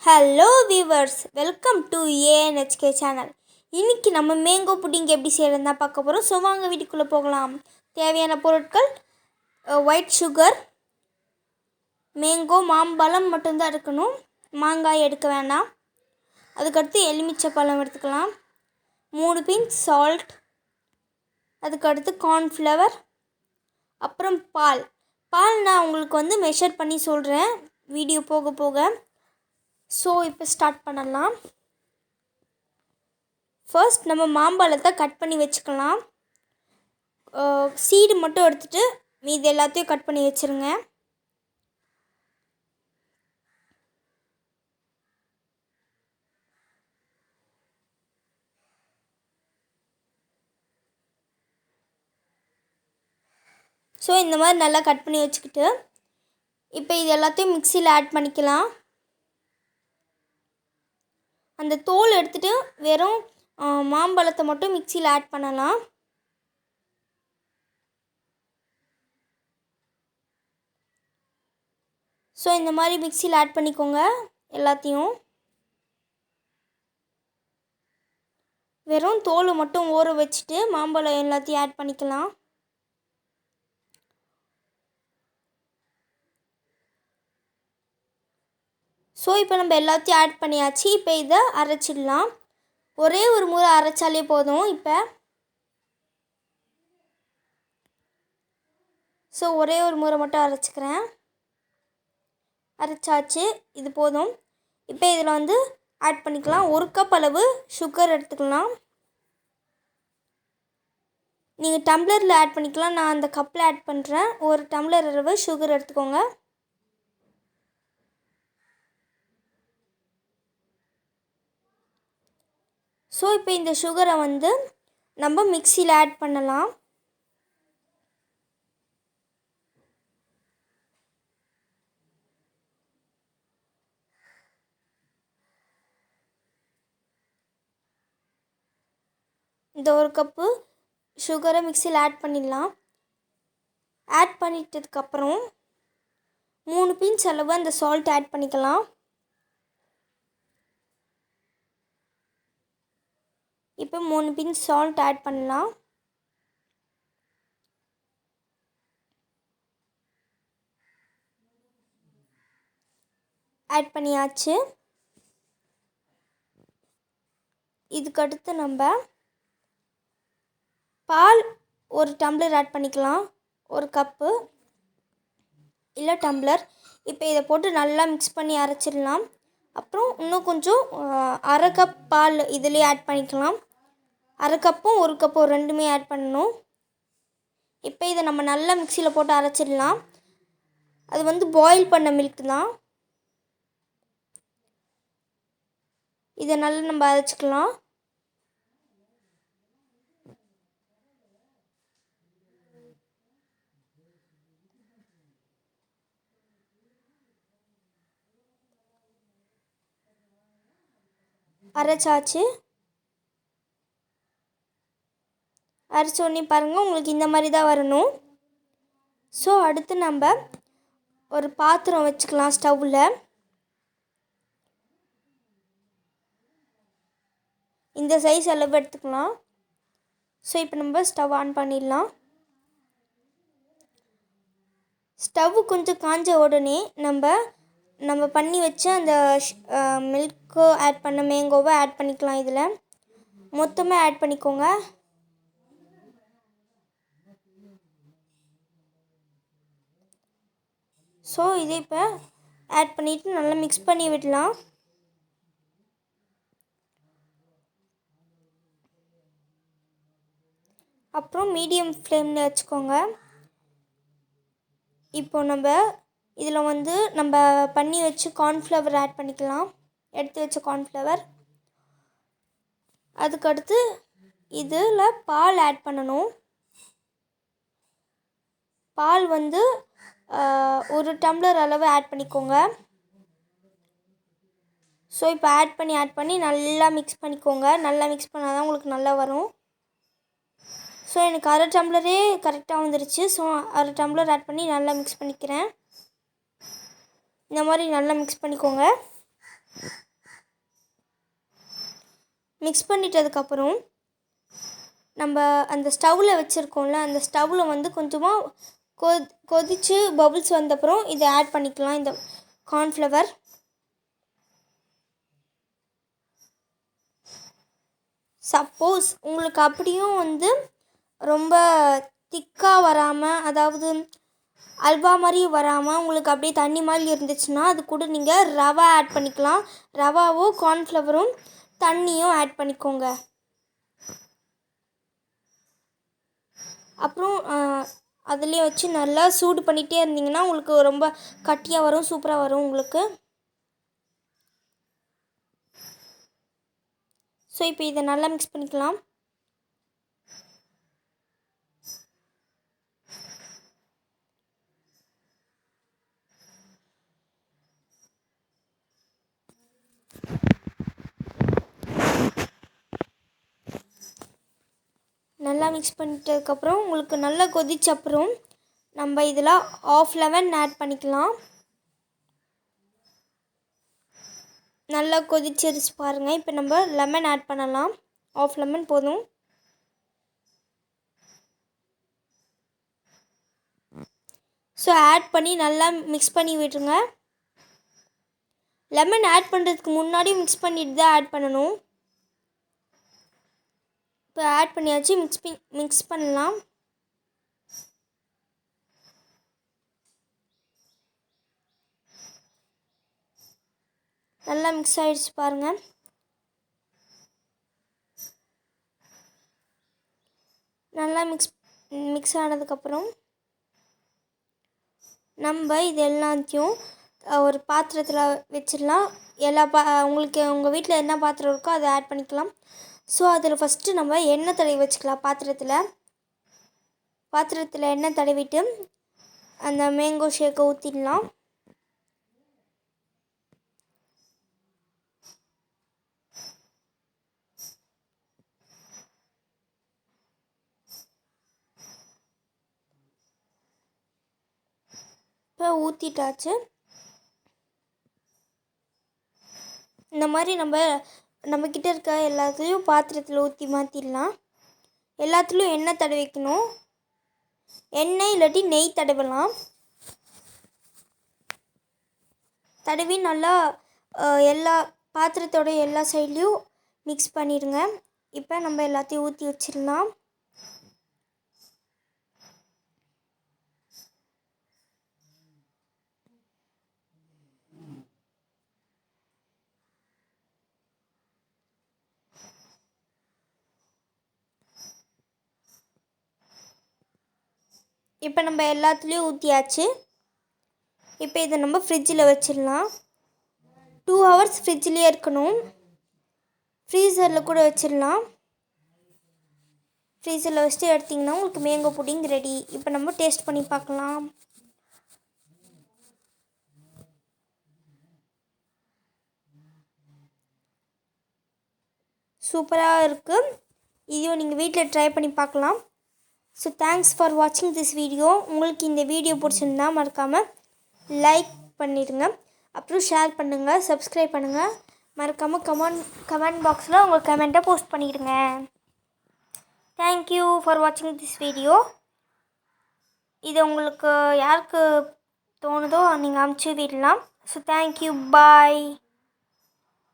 Hello viewers, welcome to ANHK channel. இன்றைக்கி நம்ம mango pudding எப்படி செய்கிறதுனா பார்க்க போகிறோம். ஸோ வாங்க வீட்டுக்குள்ளே போகலாம். தேவையான பொருட்கள் ஒயிட் சுகர், மேங்கோ, மாம்பழம் மட்டும்தான் எடுக்கணும், மாங்காய் எடுக்க வேண்டாம். அதுக்கடுத்து எலுமிச்சை பழம் எடுத்துக்கலாம், 3 பிஞ்ச் சால்ட், அதுக்கடுத்து கார்ன்ஃப்ளவர், அப்புறம் பால். நான் உங்களுக்கு மெஷர் பண்ணி சொல்கிறேன் வீடியோ போக போக. ஸோ இப்போ ஸ்டார்ட் பண்ணலாம். ஃபர்ஸ்ட் நம்ம மாம்பழத்தை கட் பண்ணி வச்சுக்கலாம். சீடு மட்டும் எடுத்துகிட்டு மீதி எல்லாத்தையும் கட் பண்ணி வச்சுருங்க. ஸோ இந்த மாதிரி நல்லா கட் பண்ணி வச்சுக்கிட்டு இப்போ இது எல்லாத்தையும் மிக்சியில் ஆட் பண்ணிக்கலாம். அந்த தோல் எடுத்துகிட்டு வெறும் மாம்பழத்தை மட்டும் மிக்சியில் ஆட் பண்ணலாம். ஸோ இந்த மாதிரி மிக்சியில் ஆட் பண்ணிக்கோங்க எல்லாத்தையும். வெறும் தோல் மட்டும் ஊற வச்சுட்டு மாம்பழம் எல்லாத்தையும் ஆட் பண்ணிக்கலாம். ஸோ இப்போ நம்ம எல்லாத்தையும் ஆட் பண்ணியாச்சு. இப்போ இதை அரைச்சிடலாம். ஒரே ஒரு முறை அரைச்சாலே போதும். ஸோ ஒரே ஒரு முறை மட்டும் அரைச்சிக்கிறேன். அரைச்சாச்சு, இது போதும். இப்போ இதில் ஆட் பண்ணிக்கலாம். 1 கப் அளவு சுகர் எடுத்துக்கலாம். நீங்கள் டம்ளரில் ஆட் பண்ணிக்கலாம், நான் அந்த கப்பில் ஆட் பண்ணுறேன். 1 டம்ளர் அளவு சுகர் எடுத்துக்கோங்க. ஸோ இப்போ இந்த சுகரை நம்ம மிக்சியில் ஆட் பண்ணலாம். இந்த 1 கப்பு சுகரை மிக்சியில் ஆட் பண்ணிடலாம். ஆட் பண்ணிட்டதுக்கப்புறம் 3 பிஞ்ச் அளவு அந்த சால்ட் ஆட் பண்ணிக்கலாம். இப்போ 3 பிஞ்ச் சால்ட் ஆட் பண்ணலாம். ஆட் பண்ணியாச்சு. இதுக்கடுத்து நம்ம பால் 1 டம்ளர் ஆட் பண்ணிக்கலாம். 1 கப்பு இல்லை டம்ளர். இப்போ இதை போட்டு நல்லா மிக்ஸ் பண்ணி அரைச்சிடலாம். அப்புறம் இன்னும் கொஞ்சம் 1/2 கப் பால் இதிலே ஆட் பண்ணிக்கலாம். 1/2 கப்பும் 1 கப்பும் ரெண்டுமே ஆட் பண்ணணும். இப்போ இதை நம்ம நல்லா மிக்சியில் போட்டு அரைச்சிடலாம். அது பாயில் பண்ண மில்க் தான். இதை நல்லா நம்ம அரைச்சிக்கலாம். அரைச்சாச்சு. அரைச்சோடனே பாருங்கள், உங்களுக்கு இந்த மாதிரி தான் வரணும். ஸோ அடுத்து நம்ம ஒரு பாத்திரம் வச்சுக்கலாம் ஸ்டவ்வில். இந்த சைஸ் அளவு எடுத்துக்கலாம். ஸோ இப்போ நம்ம ஸ்டவ் ஆன் பண்ணிடலாம். ஸ்டவ் கொஞ்சம் காஞ்ச உடனே நம்ம பண்ணி வச்ச அந்த மில்க்கு ஆட் பண்ண மேங்கோவை ஆட் பண்ணிக்கலாம். இதில் மொத்தமாக ஆட் பண்ணிக்கோங்க. ஸோ இதை இப்போ ஆட் பண்ணிவிட்டு நல்லா மிக்ஸ் பண்ணி விடலாம். அப்புறம் மீடியம் ஃப்ளேமில் வச்சுக்கோங்க. இப்போ நம்ம இதில் நம்ம பண்ணி வச்சு கார்ன்ஃப்ளவர் ஆட் பண்ணிக்கலாம். எடுத்து வச்ச கார்ன்ஃப்ளவர். அதுக்கடுத்து இதில் பால் ஆட் பண்ணணும். பால் 1 டம்ளர் அளவு ஆட் பண்ணிக்கோங்க. ஸோ இப்போ ஆட் பண்ணி நல்லா மிக்ஸ் பண்ணிக்கோங்க. நல்லா மிக்ஸ் பண்ணால் தான் உங்களுக்கு நல்லா வரும். ஸோ எனக்கு 1/2 டம்ளரே கரெக்டாக வந்துருச்சு. ஸோ 1/2 டம்ளர் ஆட் பண்ணி நல்லா மிக்ஸ் பண்ணிக்கிறேன். இந்த மாதிரி நல்லா மிக்ஸ் பண்ணிக்கோங்க. மிக்ஸ் பண்ணிட்டதுக்கப்புறம் நம்ம அந்த ஸ்டவ்வில் வச்சுருக்கோம்ல, அந்த ஸ்டவ்வில் வந்து கொஞ்சமாக கொதித்து பபுள்ஸ் வந்தப்புறம் இதை ஆட் பண்ணிக்கலாம். இந்த கார்ன்ஃப்ளவர் சப்போஸ் உங்களுக்கு அப்படியும் வந்து ரொம்ப திக்காக வராமல், அதாவது அல்வா மாதிரி வராமல் உங்களுக்கு அப்படியே தண்ணி மாதிரி இருந்துச்சுன்னா அது கூட நீங்கள் ரவை ஆட் பண்ணிக்கலாம். ரவாவும் கார்ன்ஃப்ளவரும் தண்ணியும் ஆட் பண்ணிக்கோங்க. அப்புறம் அதுலேயே வச்சு நல்லா சூடு பண்ணிகிட்டே இருந்தீங்கன்னா உங்களுக்கு ரொம்ப கட்டியாக வரும், சூப்பராக வரும் உங்களுக்கு. ஸோ இப்போ இதை நல்லா மிக்ஸ் பண்ணிக்கலாம். நல்லா மிக்ஸ் பண்ணிட்டதுக்கப்புறம் உங்களுக்கு நல்லா கொதிச்ச அப்புறம் நம்ம இதில் ½ லெமன் ஆட் பண்ணிக்கலாம். நல்லா கொதிச்சிருச்சு பாருங்கள். இப்போ நம்ம லெமன் ஆட் பண்ணலாம். ½ லெமன் போதும். ஸோ ஆட் பண்ணி நல்லா மிக்ஸ் பண்ணி விட்டுருங்க. லெமன் ஆட் பண்ணுறதுக்கு முன்னாடி மிக்ஸ் பண்ணிட்டு தான் ஆட் பண்ணணும். இப்போ ஆட் பண்ணியாச்சு. மிக்ஸ் பண்ணலாம். நல்லா மிக்ஸ் ஆகிடுச்சு பாருங்கள். நல்லா மிக்ஸ் ஆனதுக்கப்புறம் நம்ம இது எல்லாத்தையும் ஒரு பாத்திரத்தில் வச்சிடலாம். உங்களுக்கு உங்கள் வீட்டில் என்ன பாத்திரம் இருக்கோ அதை ஆட் பண்ணிக்கலாம். ஸோ அதில் ஃபஸ்ட்டு நம்ம எண்ணெய் தடவி வச்சுக்கலாம். பாத்திரத்தில் எண்ணெய் தடவிட்டு அந்த மேங்கோ ஷேக்கை ஊற்றிடலாம். இப்போ ஊற்றிட்டாச்சு. இந்த மாதிரி நம்மக்கிட்ட இருக்க எல்லாத்துலேயும் பாத்திரத்தில் ஊற்றி மாற்றிடலாம். எல்லாத்துலேயும் எண்ணெய் தடவிக்கணும். எண்ணெய் இல்லாட்டி நெய் தடவலாம். தடவி நல்லா எல்லா பாத்திரத்தோட எல்லா சைட்லேயும் மிக்ஸ் பண்ணிடுங்க. இப்போ நம்ம எல்லாத்தையும் ஊற்றி வச்சிடலாம். இப்போ நம்ம எல்லாத்துலேயும் ஊற்றியாச்சு. இப்போ இதை நம்ம ஃப்ரிட்ஜில் வச்சிடலாம். 2 hours ஃப்ரிட்ஜ்லேயே இருக்கணும். ஃப்ரீசரில் கூட வச்சிடலாம். ஃப்ரீசரில் வச்சுட்டு எடுத்திங்கன்னா உங்களுக்கு மேங்கோ புடிங் ரெடி. இப்போ நம்ம டேஸ்ட் பண்ணி பார்க்கலாம். சூப்பராக இருக்குது. இதையும் நீங்கள் வீட்டில் ட்ரை பண்ணி பார்க்கலாம். ஸோ தேங்க்ஸ் ஃபார் வாட்சிங் திஸ் வீடியோ. உங்களுக்கு இந்த வீடியோ பிடிச்சிருந்தா மறக்காமல் லைக் பண்ணிடுங்க. அப்புறம் ஷேர் பண்ணுங்கள், சப்ஸ்கிரைப் பண்ணுங்கள். மறக்காமல் கமெண்ட் பாக்ஸில் உங்கள் கமெண்ட்டை போஸ்ட் பண்ணிவிடுங்க. தேங்க்யூ ஃபார் வாட்சிங் திஸ் வீடியோ. இது உங்களுக்கு யாருக்கு தோணுதோ நீங்கள் அமுச்சு விடலாம். ஸோ தேங்க்யூ, பாய்.